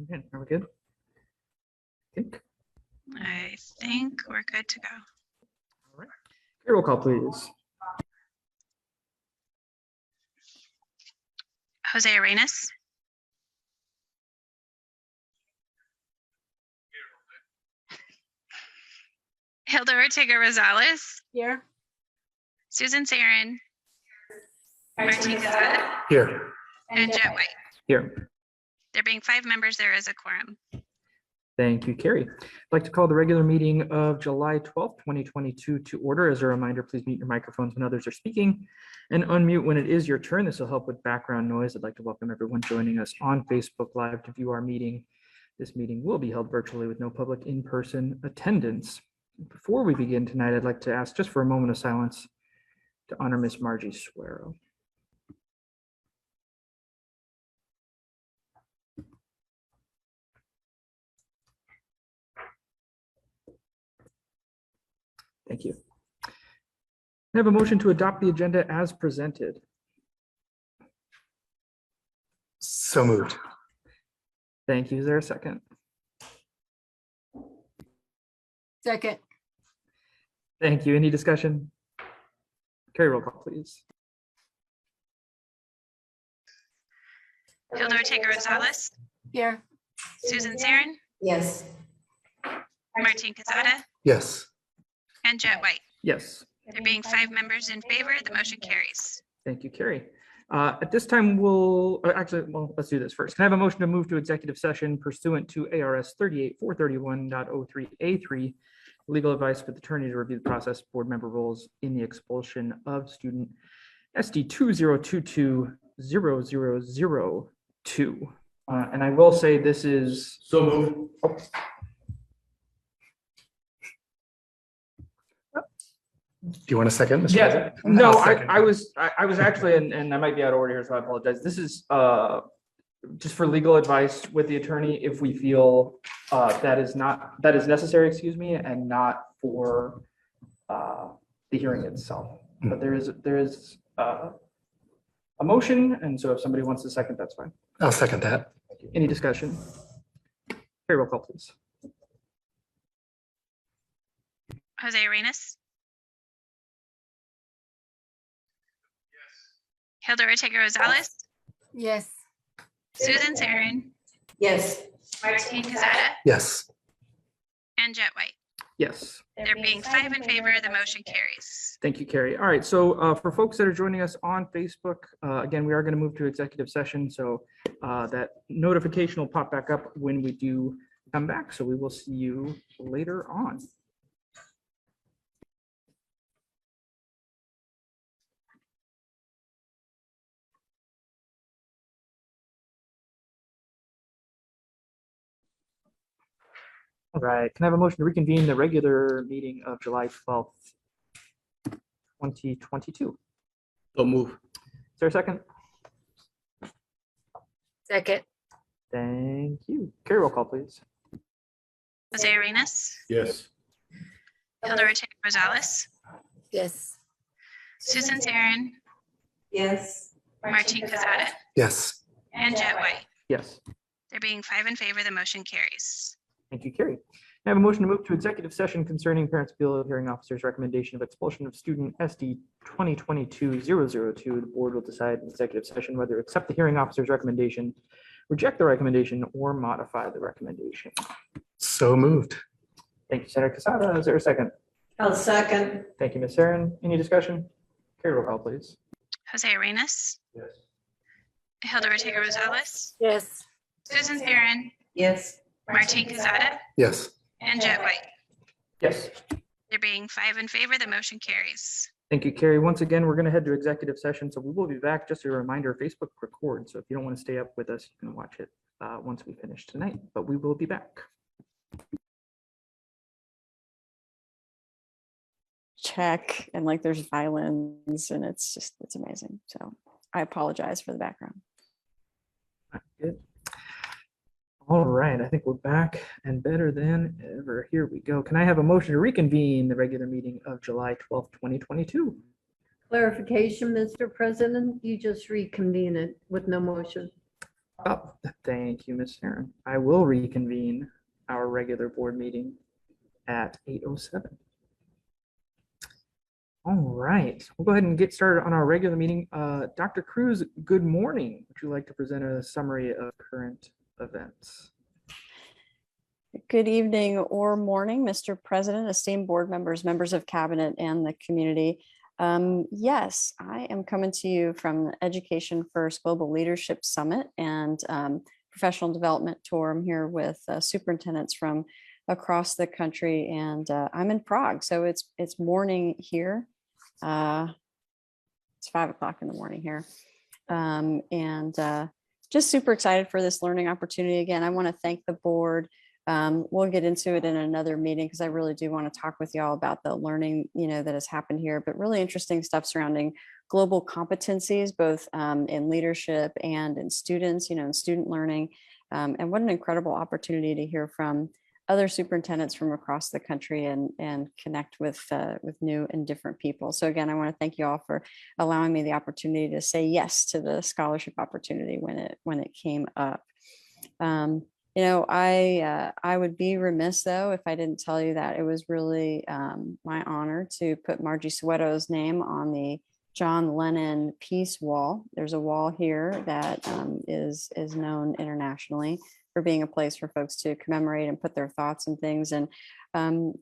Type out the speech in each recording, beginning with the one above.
Okay, are we good? I think we're good to go. All right. Roll call, please. Jose Arenas. Hilda Ortega Rosales. Here. Susan Sarin. Martin Quezada. Here. And Jet White. Here. There being 5 members, there is a quorum. Thank you, Carrie. I'd like to call the regular meeting of July 12th, 2022 to order. As a reminder, please mute your microphones when others are speaking and unmute when it is your turn. This will help with background noise. I'd like to welcome everyone joining us on Facebook Live to view our meeting. This meeting will be held virtually with no public in-person attendance. Before we begin tonight, I'd like to ask just for a moment of silence to honor Miss Margie Suero. Thank you. I have a motion to adopt the agenda as presented. So moved. Thank you. Is there a second? Second. Thank you. Any discussion? Carrie, roll call, please. Hilda Ortega Rosales. Here. Susan Sarin. Yes. Martin Quezada. Yes. And Jet White. Yes. There being 5 members in favor, the motion carries. Thank you, Carrie. At this time, let's do this first. Can I have a motion to move to executive session pursuant to ARS 38431.03A3, legal advice with attorney to review the process, board member roles in the expulsion of student SD 2022-00002. And I will say this is So moved. Do you want a second? Mr. Yeah, President? no, I'll second. I was actually, and I might be out of order here, so I apologize. This is just for legal advice with the attorney if we feel that is necessary, excuse me, and not for the hearing itself. But there is a motion, and so if somebody wants to second, that's fine. I'll second that. Any discussion? Carrie, roll call, please. Jose Arenas. Hilda Ortega Rosales. Yes. Susan Sarin. Yes. Martin Quezada. Yes. And Jet White. Yes. There being 5 in favor, the motion carries. Thank you, Carrie. All right, so for folks that are joining us on Facebook, again, we are going to move to executive session, so that notification will pop back up when we do come back, so we will see you later on. All right, can I have a motion to reconvene the regular meeting of July 12th, 2022? So move. Is there a second? Second. Thank you. Carrie, roll call, please. Jose Arenas. Yes. Hilda Ortega Rosales. Yes. Susan Sarin. Yes. Martin Quezada. Yes. And Jet White. Yes. There being 5 in favor, the motion carries. Thank you, Carrie. I have a motion to move to executive session concerning parents' appeal of hearing officer's recommendation of expulsion of student SD 2022-002. The board will decide in executive session whether to accept the hearing officer's recommendation, reject the recommendation, or modify the recommendation. So moved. Thank you, Senator Quesada. Is there a second? I'll second. Thank you, Ms. Sarin. Any discussion? Carrie, roll call, please. Jose Arenas. Yes. Hilda Ortega Rosales. Yes. Susan Sarin. Yes. Martin Quezada. Yes. And Jet White. Yes. There being 5 in favor, the motion carries. Thank you, Carrie. Once again, we're going to head to executive session, so we will be back. Just a reminder, Facebook records, so if you don't want to stay up with us, you can watch it once we finish tonight, but we will be back. Check, and like there's violins, and it's amazing. So I apologize for the background. Good. All right, I think we're back and better than ever. Here we go. Can I have a motion to reconvene the regular meeting of July 12th, 2022? Clarification, Mr. President, you just reconvene it with no motion. Oh, thank you, Ms. Aaron. I will reconvene our regular board meeting at 8:07. All right, we'll go ahead and get started on our regular meeting. Dr. Cruz, good morning. Would you like to present a summary of current events? Good evening or morning, Mr. President, esteemed board members, members of cabinet, and the community. Yes, I am coming to you from the Education First Global Leadership Summit and professional development tour. I'm here with superintendents from across the country, and I'm in Prague, so it's morning here. It's 5 o'clock in the morning here, and just super excited for this learning opportunity. Again, I want to thank the board. We'll get into it in another meeting because I really do want to talk with y'all about the learning, that has happened here, but really interesting stuff surrounding global competencies, both in leadership and in students, in student learning. And what an incredible opportunity to hear from other superintendents from across the country and connect with new and different people. So again, I want to thank you all for allowing me the opportunity to say yes to the scholarship opportunity when it came up. I would be remiss though if I didn't tell you that it was really my honor to put Margie Sueto's name on the John Lennon Peace Wall. There's a wall here that is known internationally for being a place for folks to commemorate and put their thoughts and things. And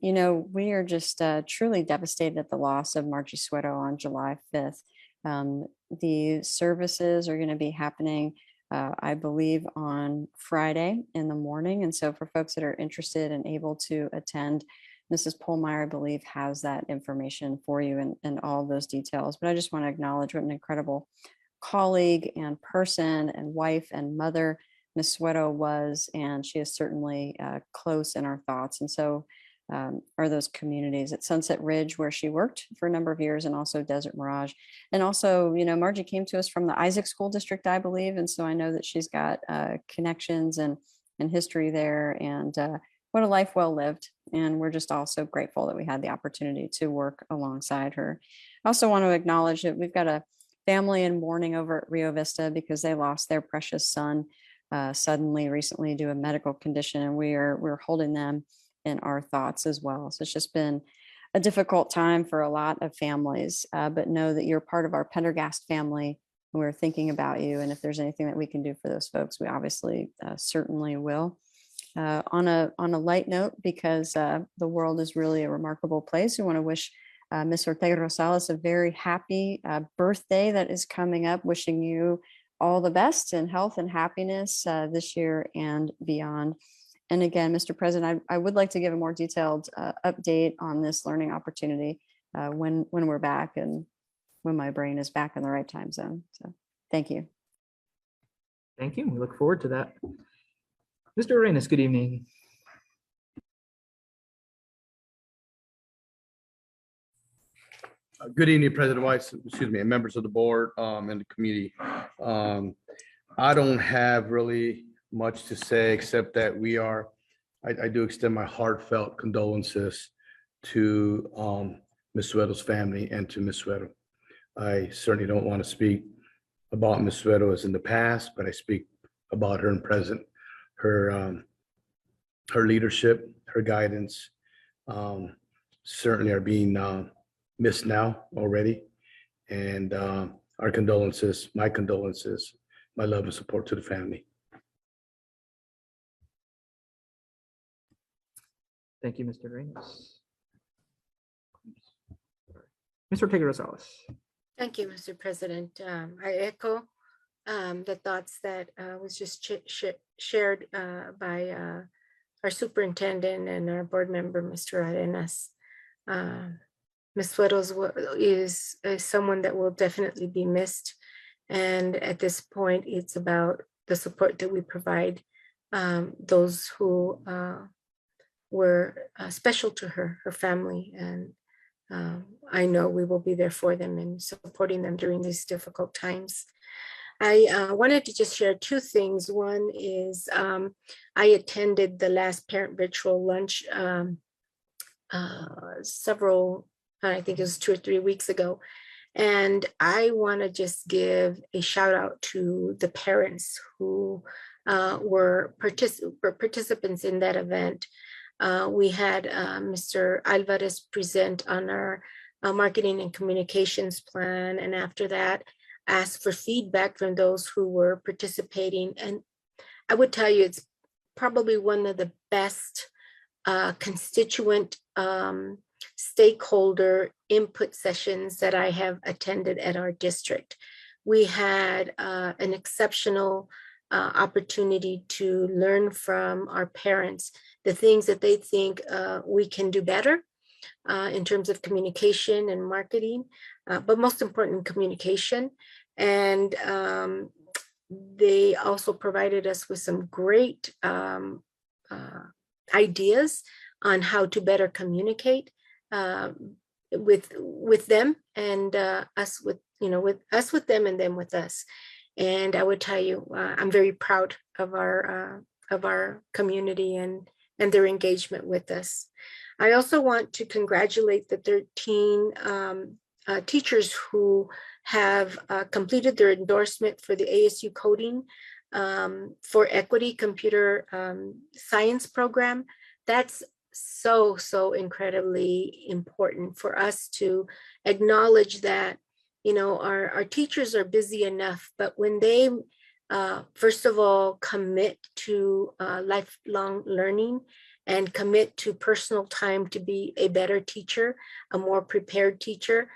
we are just truly devastated at the loss of Margie Sueto on July 5th. The services are going to be happening I believe on Friday in the morning. And so for folks that are interested and able to attend, Mrs. Polmeyer, I believe, has that information for you and all those details. But I just want to acknowledge what an incredible colleague and person and wife and mother Ms. Sueto was, and she is certainly close in our thoughts. And so are those communities at Sunset Ridge, where she worked for a number of years, and also Desert Mirage. And also, Margie came to us from the Isaac School District, I believe. And so I know that she's got connections and history there, and what a life well lived. And we're just all so grateful that we had the opportunity to work alongside her. I also want to acknowledge that we've got a family in mourning over at Rio Vista because they lost their precious son suddenly recently due to a medical condition, and we're holding them in our thoughts as well. So it's just been a difficult time for a lot of families, but know that you're part of our Pendergast family, and we're thinking about you. And if there's anything that we can do for those folks, we obviously certainly will. On a light note, because the world is really a remarkable place, we want to wish Ms. Ortega Rosales a very happy birthday that is coming up. Wishing you all the best in health and happiness this year and beyond. And again, Mr. President, I would like to give a more detailed update on this learning opportunity when we're back and when my brain is back in the right time zone. So thank you. Thank you. We look forward to that. Mr. Arenas, good evening. Good evening, President Weiss, and members of the board and the community. I don't have really much to say except that I do extend my heartfelt condolences to Ms. Sueto's family and to Ms. Sueto. I certainly don't want to speak about Ms. Sueto as in the past, but I speak about her in present. Her leadership, her guidance certainly are being missed now already. And our condolences, my love and support to the family. Thank you, Mr. Arenas. Mr. Ortega Rosales. Thank you, Mr. President. I echo the thoughts that was just shared by our superintendent and our board member, Mr. Arenas. Ms. Sueto is someone that will definitely be missed. And at this point, it's about the support that we provide those who were special to her family. And I know we will be there for them and supporting them during these difficult times. I wanted to just share two things. One is I attended the last parent virtual lunch I think it was 2 or 3 weeks ago. And I want to just give a shout out to the parents who were participants in that event. We had Mr. Alvarez present on our marketing and communications plan. And after that, asked for feedback from those who were participating. And I would tell you, it's probably one of the best constituent stakeholder input sessions that I have attended at our district. We had an exceptional opportunity to learn from our parents the things that they think we can do better in terms of communication and marketing, but most important, communication. And they also provided us with some great ideas on how to better communicate with them, and us with with them, and them with us. And I would tell you, I'm very proud of our community and their engagement with us. I also want to congratulate the 13 teachers who have completed their endorsement for the ASU coding for equity computer science program. That's so incredibly important for us to acknowledge that, our teachers are busy enough, but when they first of all commit to lifelong learning and commit to personal time to be a better teacher, a more prepared teacher,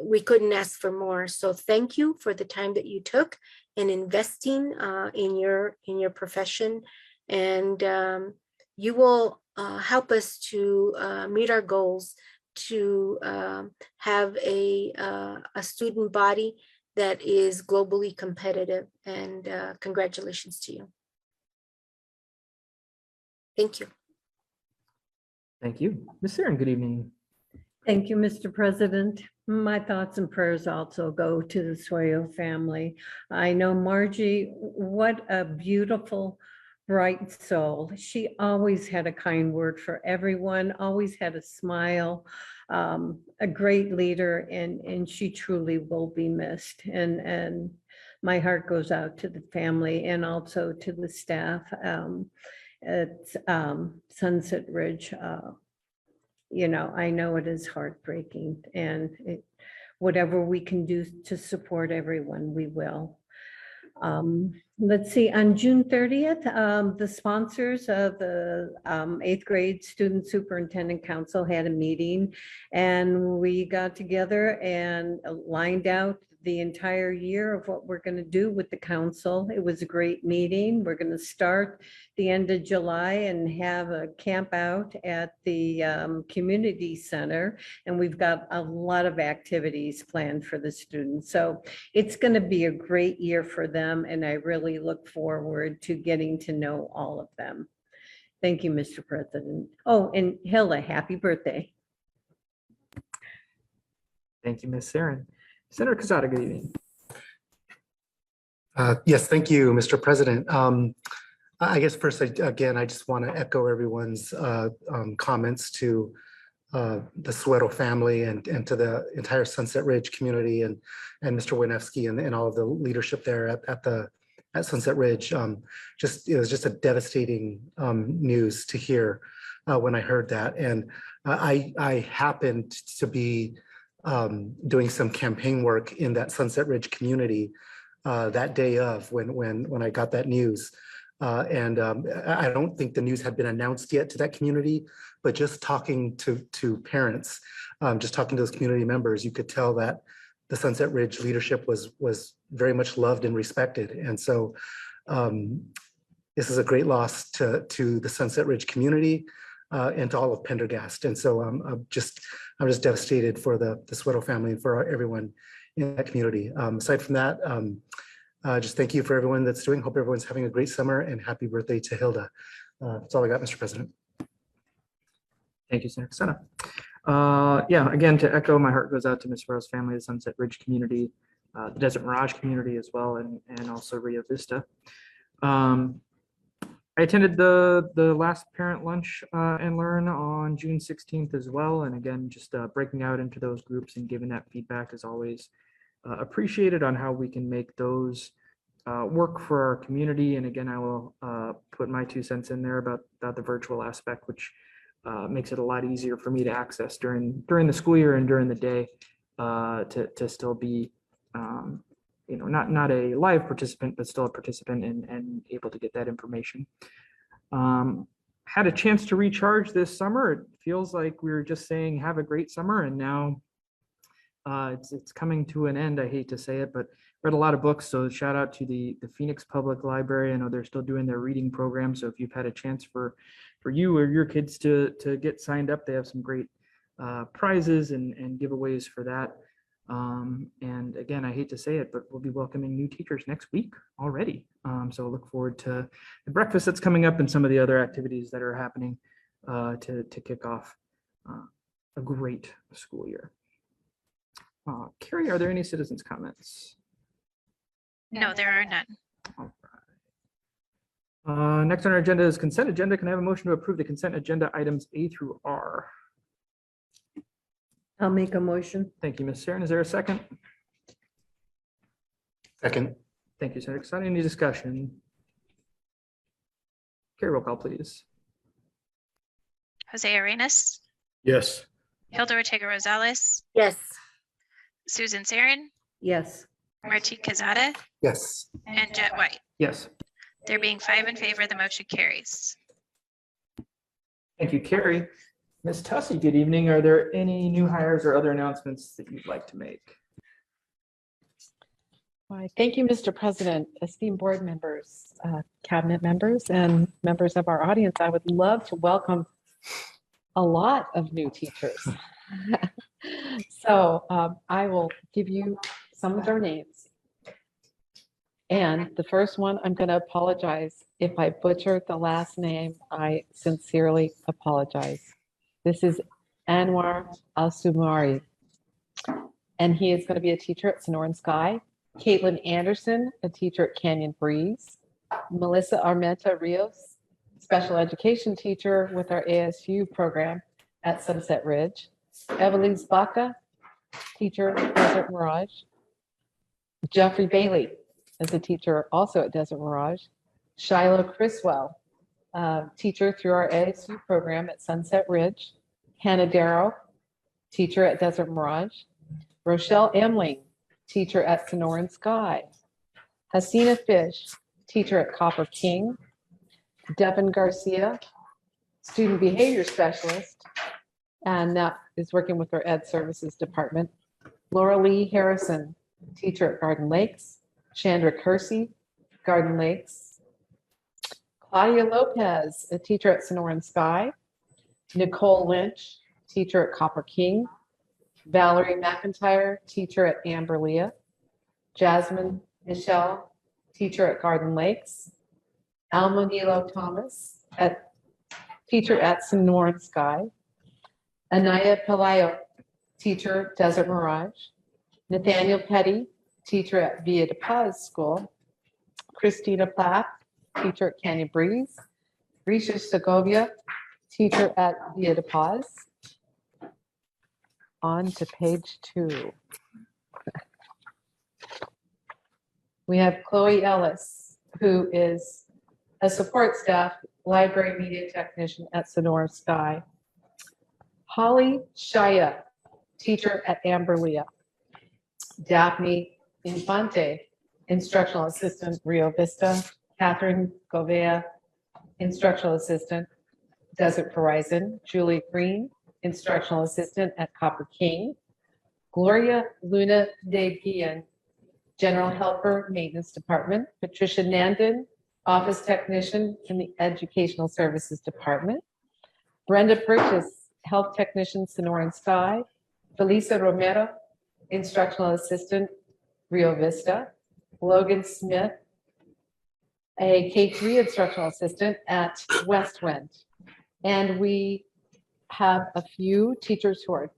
we couldn't ask for more. So thank you for the time that you took in investing in your profession, and you will help us to meet our goals to have a student body that is globally competitive. And congratulations to you. Thank you. Thank you. Ms. Saren, good evening. Thank you, Mr. President. My thoughts and prayers also go to the Sueyo family. I know Margie, what a beautiful, bright soul. She always had a kind word for everyone, always had a smile, a great leader, and she truly will be missed. And my heart goes out to the family and also to the staff at Sunset Ridge. I know it is heartbreaking, and whatever we can do to support everyone, we will. Let's see, on June 30th, the sponsors of the 8th grade Student Superintendent Council had a meeting, and we got together and lined out the entire year of what we're going to do with the council. It was a great meeting. We're going to start the end of July and have a camp out at the community center. And we've got a lot of activities planned for the students. So it's going to be a great year for them. And I really look forward to getting to know all of them. Thank you, Mr. President. Oh, and Hilda, happy birthday. Thank you, Ms. Saren. Senator Quezada, good evening. Yes, thank you, Mr. President. I guess first, again, I just want to echo everyone's comments to the Soweto family and to the entire Sunset Ridge community and Mr. Winefsky and all of the leadership there at Sunset Ridge. It was just a devastating news to hear when I heard that. And I happened to be doing some campaign work in that Sunset Ridge community that day of when I got that news. And I don't think the news had been announced yet to that community, but just talking to parents, just talking to those community members, you could tell that the Sunset Ridge leadership was very much loved and respected. And so this is a great loss to the Sunset Ridge community and to all of Pendergast. And so I'm just devastated for the Soweto family and for everyone in that community. Aside from that, just thank you for everyone that's doing. Hope everyone's having a great summer, and happy birthday to Hilda. That's all I got, Mr. President. Thank you, Senator Quezada. Yeah, again, to echo, my heart goes out to Ms. Rose family, the Sunset Ridge community, the Desert Mirage community as well, and also Rio Vista. I attended the last parent lunch and learn on June 16th as well. And again, just breaking out into those groups and giving that feedback is always appreciated on how we can make those work for our community. And again, I will put my 2 cents in there about the virtual aspect, which makes it a lot easier for me to access during the school year and during the day to still be not a live participant, but still a participant and able to get that information. Had a chance to recharge this summer. It feels like we were just saying, have a great summer. And now it's coming to an end. I hate to say it, but read a lot of books. So shout out to the Phoenix Public Library. I know they're still doing their reading program. So if you've had a chance for you or your kids to get signed up, they have some great prizes and giveaways for that. And again, I hate to say it, but we'll be welcoming new teachers next week already. So look forward to the breakfast that's coming up and some of the other activities that are happening to kick off a great school year. Carrie, are there any citizens' comments? No, there are none. All right. Next on our agenda is consent agenda. Can I have a motion to approve the consent agenda items A through R? I'll make a motion. Thank you, Ms. Sarin. Is there a second? Second. Thank you, Senator Casati. Any discussion? Carrie, roll call, please. Jose Arenas, Yes. Hilda Ortega Rosales, Yes. Susan Sarin, Yes. Marty Cazada, Yes. and Jet White. Yes. There being 5 in favor, the motion carries. Thank you, Carrie. Ms. Tussey, good evening. Are there any new hires or other announcements that you'd like to make? Why, thank you, Mr. President, esteemed board members, cabinet members, and members of our audience. I would love to welcome a lot of new teachers. So I will give you some of their names. And the first one, I'm going to apologize. If I butchered the last name, I sincerely apologize. This is Anwar Al-Sumari, and he is going to be a teacher at Sonoran Sky. Caitlin Anderson, a teacher at Canyon Breeze. Melissa Armenta Rios, special education teacher with our ASU program at Sunset Ridge. Evelise Baca, teacher at Desert Mirage. Jeffrey Bailey is a teacher also at Desert Mirage. Shiloh Criswell, teacher through our ASU program at Sunset Ridge. Hannah Darrow, teacher at Desert Mirage. Rochelle Emling, teacher at Sonoran Sky. Hasina Fish, teacher at Copper King. Devin Garcia, student behavior specialist, and that is working with our Ed Services Department. Laura Lee Harrison, teacher at Garden Lakes. Chandra Kersey, Garden Lakes. Claudia Lopez, a teacher at Sonoran Sky. Nicole Lynch, teacher at Copper King. Valerie McIntyre, teacher at Amberlea. Jasmine Michelle, teacher at Garden Lakes. Alma Nilo Thomas, teacher at Sonoran Sky. Anaya Pelayo, teacher at Desert Mirage. Nathaniel Petty, teacher at Villa de Paz School. Christina Platt, teacher at Canyon Breeze. Risha Segovia, teacher at Villa de Paz. On to page 2. We have Chloe Ellis, who is a support staff library media technician at Sonora Sky. Holly Shaya, teacher at Amberlea. Daphne Infante, instructional assistant, Rio Vista. Catherine Govea, instructional assistant, Desert Horizon. Julie Green, instructional assistant at Copper King. Gloria Luna De Guillen, general helper, maintenance department. Patricia Nandon, office technician in the educational services department. Brenda Purchase, health technician, Sonoran Sky. Felisa Romero, instructional assistant, Rio Vista. Logan Smith, a K3 instructional assistant at Westwind. And we have a few teachers who are,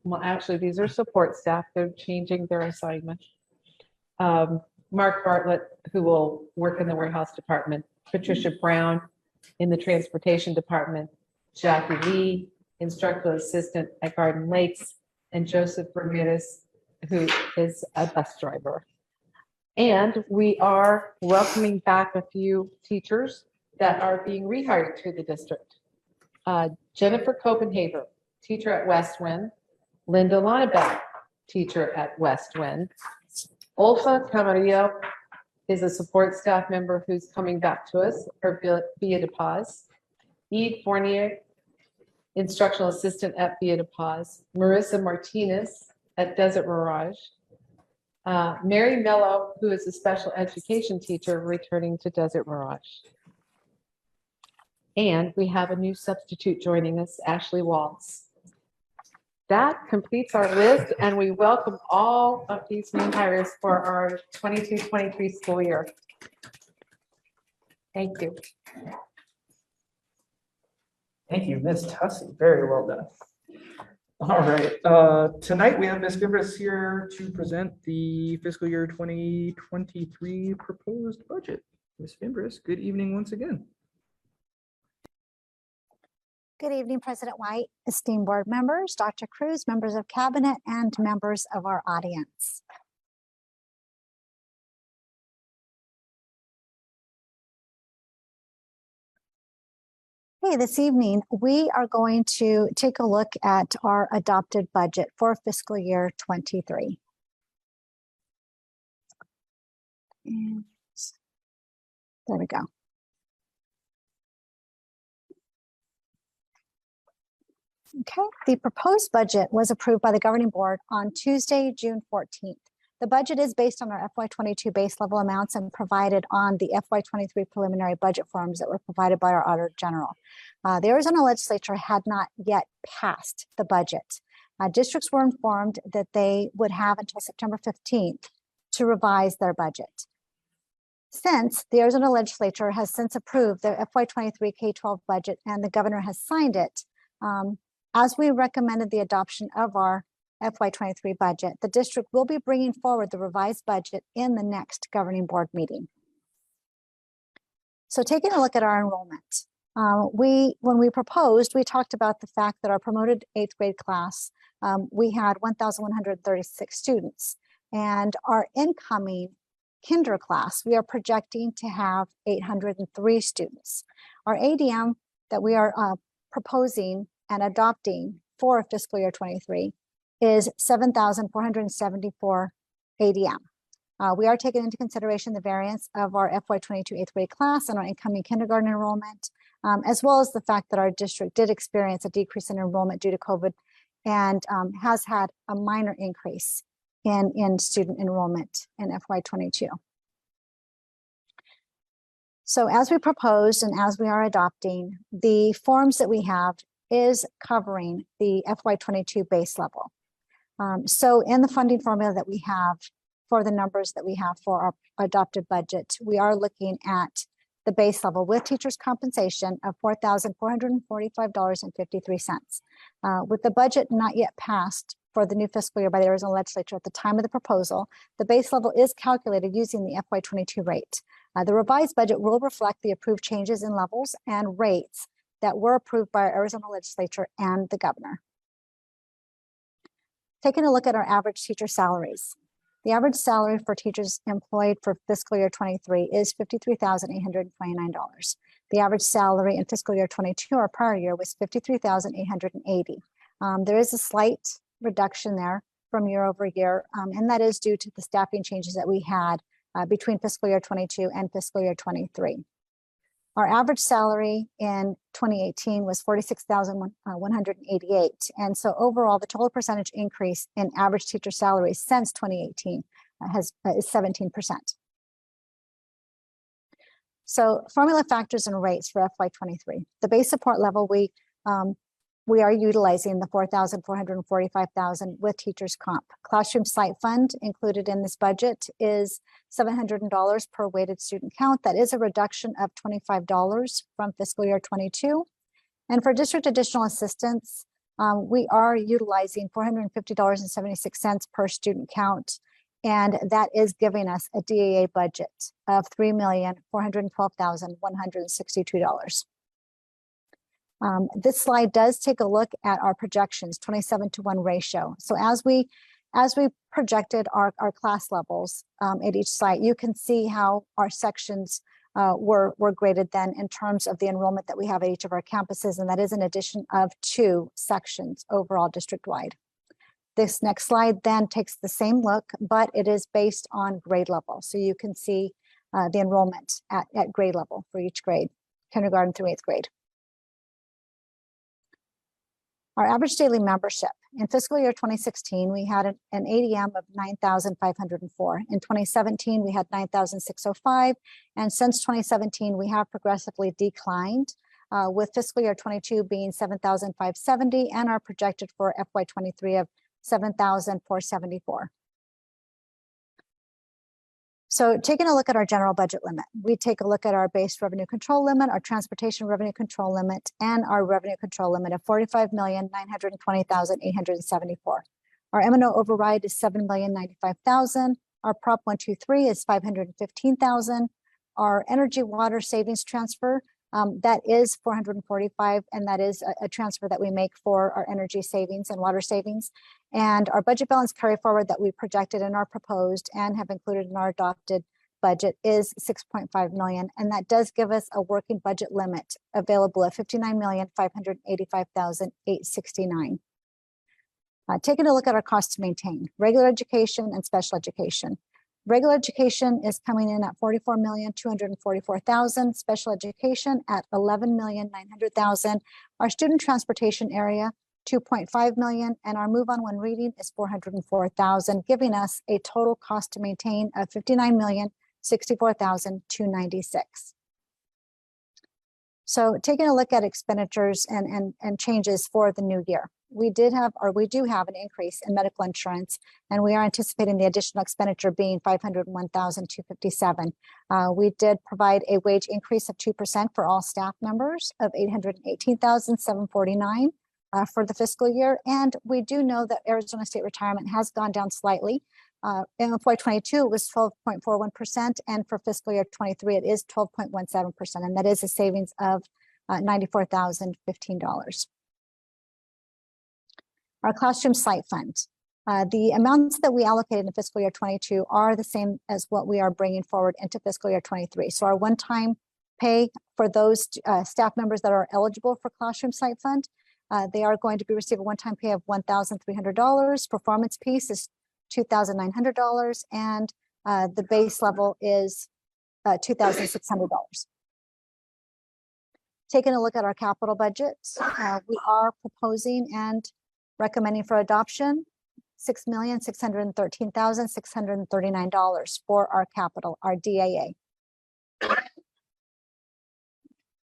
well, actually, these are support staff. They're changing their assignment. Mark Bartlett, who will work in the warehouse department. Patricia Brown in the Transportation Department, Jackie Lee, Instructional Assistant at Garden Lakes, and Joseph Ramirez, who is a bus driver. And we are welcoming back a few teachers that are being rehired to the district. Jennifer Copenhaver, teacher at Westwind. Linda Lonnebeck, teacher at Westwind. Olfa Camarillo is a support staff member who's coming back to us, or Via de Paz. Eve Fournier, instructional assistant at Via de Paz. Marissa Martinez at Desert Mirage. Mary Mello, who is a special education teacher returning to Desert Mirage. And we have a new substitute joining us, Ashley Waltz. That completes our list, and we welcome all of these new hires for our 22-23 school year. Thank you. Thank you, Ms. Tussey. Very well done. All right, tonight we have Ms. Fimbres here to present the fiscal year 2023 proposed budget. Ms. Fimbres, good evening once again. Good evening, President White, esteemed board members, Dr. Cruz, members of cabinet, and members of our audience. Hey, this evening, we are going to take a look at our adopted budget for fiscal year 23. And there we go. Okay, the proposed budget was approved by the governing board on Tuesday, June 14th. The budget is based on our FY22 base level amounts and provided on the FY23 preliminary budget forms that were provided by our Auditor General. The Arizona legislature had not yet passed the budget. Districts were informed that they would have until September 15th to revise their budget. Since the Arizona legislature has since approved the FY23 K-12 budget and the governor has signed it, as we recommended the adoption of our FY23 budget, the district will be bringing forward the revised budget in the next governing board meeting. So taking a look at our enrollment, when we proposed, we talked about the fact that our promoted 8th grade class, we had 1,136 students, and our incoming kinder class, we are projecting to have 803 students. Our ADM that we are proposing and adopting for fiscal year 23 is 7,474 ADM. We are taking into consideration the variance of our FY22 8th grade class and our incoming kindergarten enrollment, as well as the fact that our district did experience a decrease in enrollment due to COVID and has had a minor increase in student enrollment in FY22. So as we proposed and as we are adopting, the forms that we have is covering the FY22 base level. So in the funding formula that we have for the numbers that we have for our adopted budget, we are looking at the base level with teachers' compensation of $4,445.53. With the budget not yet passed for the new fiscal year by the Arizona legislature at the time of the proposal, the base level is calculated using the FY22 rate. The revised budget will reflect the approved changes in levels and rates that were approved by our Arizona legislature and the governor. Taking a look at our average teacher salaries. The average salary for teachers employed for fiscal year 23 is $53,829. The average salary in fiscal year 22 or prior year was $53,880. There is a slight reduction there from year over year, and that is due to the staffing changes that we had between fiscal year 22 and fiscal year 23. Our average salary in 2018 was $46,188. And so overall, the total percentage increase in average teacher salaries since 2018 is 17%. So formula factors and rates for FY23. The base support level, we are utilizing the $4,445,000 with teachers comp. Classroom site fund included in this budget is $700 per weighted student count. That is a reduction of $25 from fiscal year 22. And for district additional assistance, we are utilizing $450.76 per student count. And that is giving us a DAA budget of $3,412,162. This slide does take a look at our projections, 27-to-1 ratio. So as we projected our class levels at each site, you can see how our sections were graded then in terms of the enrollment that we have at each of our campuses, and that is an addition of 2 sections overall district-wide. This next slide then takes the same look, but it is based on grade level. So you can see the enrollment at grade level for each grade, kindergarten through 8th grade. Our average daily membership in fiscal year 2016, we had an ADM of 9,504. In 2017, we had 9,605. And since 2017, we have progressively declined, with fiscal year 22 being 7,570 and our projected for FY23 of 7,474. So taking a look at our general budget limit, we take a look at our base revenue control limit, our transportation revenue control limit, and our revenue control limit of $45,920,874. Our M&O override is $7,095,000. Our Prop 123 is $515,000. Our energy water savings transfer, that is $445,000, and that is a transfer that we make for our energy savings and water savings. And our budget balance carry forward that we projected in our proposed and have included in our adopted budget is $6.5 million. And that does give us a working budget limit available at $59,585,869. Taking a look at our cost to maintain, regular education and special education. Regular education is coming in at $44,244,000, special education at $11,900,000. Our student transportation area, $2.5 million, and our move on when reading is $404,000, giving us a total cost to maintain of $59,064,296. So taking a look at expenditures and changes for the new year. We do have an increase in medical insurance, and we are anticipating the additional expenditure being $501,257. We did provide a wage increase of 2% for all staff members of $818,749 for the fiscal year. And we do know that Arizona State retirement has gone down slightly. In FY22, it was 12.41%, and for fiscal year 23, it is 12.17%, and that is a savings of $94,015. Our classroom site fund. The amounts that we allocated in fiscal year 22 are the same as what we are bringing forward into fiscal year 23. So our one-time pay for those staff members that are eligible for classroom site fund, they are going to be receiving a one-time pay of $1,300. Performance piece is $2,900, and the base level is $2,600. Taking a look at our capital budget, we are proposing and recommending for adoption $6,613,639 for our capital, our DAA.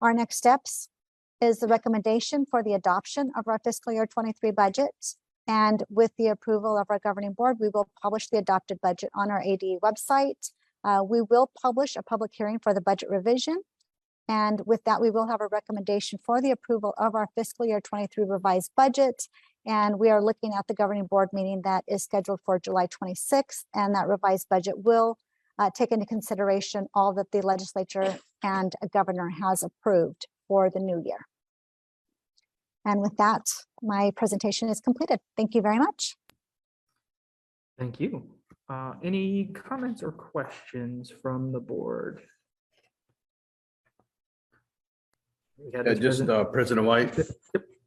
Our next steps is the recommendation for the adoption of our fiscal year 23 budget. And with the approval of our governing board, we will publish the adopted budget on our ADE website. We will publish a public hearing for the budget revision. And with that, we will have a recommendation for the approval of our fiscal year 23 revised budget. And we are looking at the governing board meeting that is scheduled for July 26th. And that revised budget will take into consideration all that the legislature and a governor has approved for the new year. And with that, my presentation is completed. Thank you very much. Thank you. Any comments or questions from the board? President White,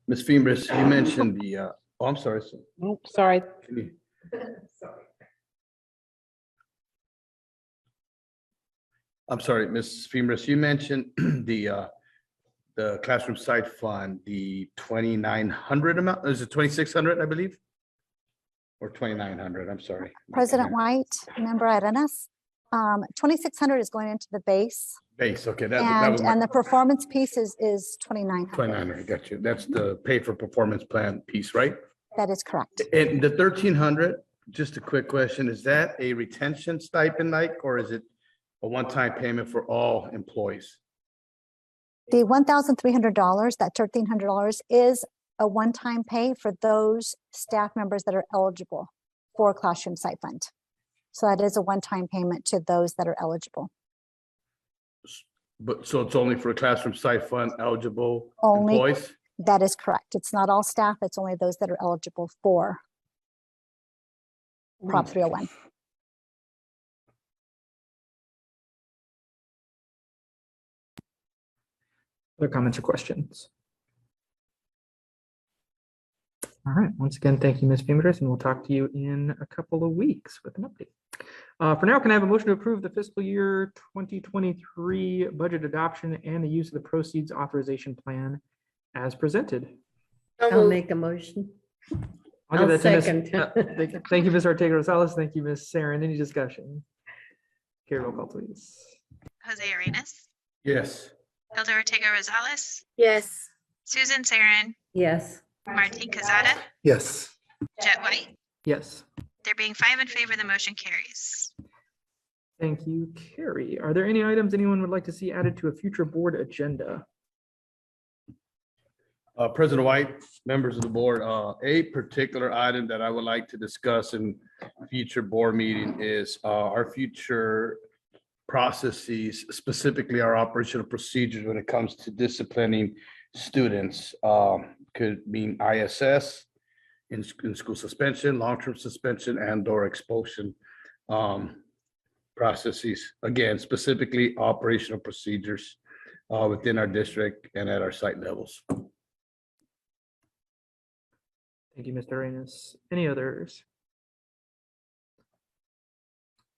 Ms. Fimbres, you mentioned the, oh, I'm sorry. Oh, sorry. I'm sorry, Ms. Fimbres, you mentioned the classroom site fund, the 2,900 amount, is it 2,600, I believe? Or 2,900, I'm sorry. President White, member Arenas, 2,600 is going into the base. Base, okay. That was And the performance piece is 2,900. 2,900, got you. That's the pay for performance plan piece, right? That is correct. And the 1,300, just a quick question, is that a retention stipend, like, or is it a one-time payment for all employees? The $1,300, that $1,300 is a one-time pay for those staff members that are eligible for classroom site fund. So that is a one-time payment to those that are eligible. But so it's only for classroom site fund eligible Only- employees? That is correct. It's not all staff. It's only those that are eligible for Prop 301. Other comments or questions? All right, once again, thank you, Ms. Pendergast, and we'll talk to you in a couple of weeks with an update. For now, can I have a motion to approve the fiscal year 2023 budget adoption and the use of the proceeds authorization plan as presented? So I'll moved. make a motion. I'll give I'll that to Ms. second. Thank you, Ms. Ortega Rosales. Thank you, Ms. Sarin. Any discussion? Carrie, roll call, please. Jose Arenas, Yes. Hilda Ortega Rosales, Yes. Susan Sarin, Yes. Martin Cazada, Yes. Jet White. Yes. There being 5 in favor, the motion carries. Thank you, Carrie. Are there any items anyone would like to see added to a future board agenda? President White, members of the board, a particular item that I would like to discuss in future board meeting is our future processes, specifically our operational procedures when it comes to disciplining students. Could mean ISS, in school suspension, long-term suspension, and/or expulsion processes. Again, specifically operational procedures within our district and at our site levels. Thank you, Mr. Arenas. Any others?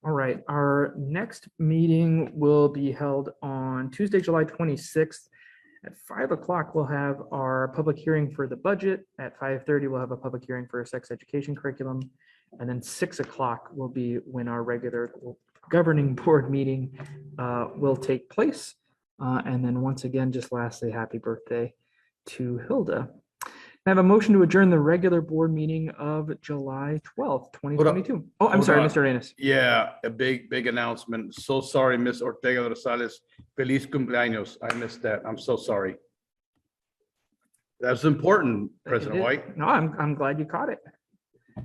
All right, our next meeting will be held on Tuesday, July 26th. At 5 o'clock, we'll have our public hearing for the budget. At 5:30, we'll have a public hearing for a sex education curriculum. And then 6 o'clock will be when our regular governing board meeting will take place. And then once again, just lastly, happy birthday to Hilda. I have a motion to adjourn the regular board meeting of July 12th, 2022. Oh, I'm Hold sorry, on. Mr. Arenas. Yeah, a big announcement. So sorry, Miss Ortega Rosales. Feliz cumpleaños. I missed that. I'm so sorry. That's important, President White. No, I'm glad you caught it.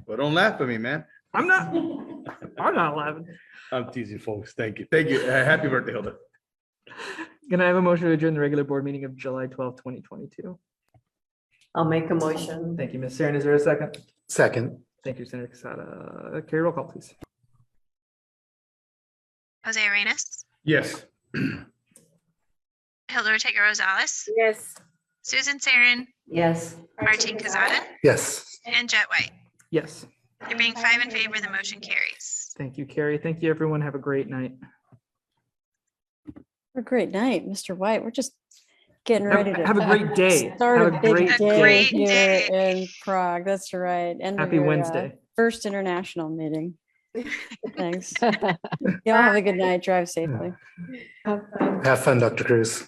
But don't laugh at me, man. I'm not laughing. I'm teasing folks. Thank you. Thank you. Happy birthday, Hilda. Can I have a motion to adjourn the regular board meeting of July 12th, 2022? I'll make a motion. Thank you, Ms. Sarin. Is there a second? Second. Thank you, Senator Quesada. Carrie, roll call, please. Jose Arenas, Yes. Hilda Ortega Rosales, Yes. Susan Sarin, Yes. Martin Cazada, Yes. and Jet White. Yes. There being 5 in favor, the motion carries. Thank you, Carrie. Thank you, everyone. Have a great night. A great night, Mr. White. We're just getting ready to Have a great day. start Have a a big great day great here day. in Prague. That's right. End of Happy your, Wednesday. first international meeting. Thanks. Y'all have a good night. Drive safely. Have fun, Dr. Cruz.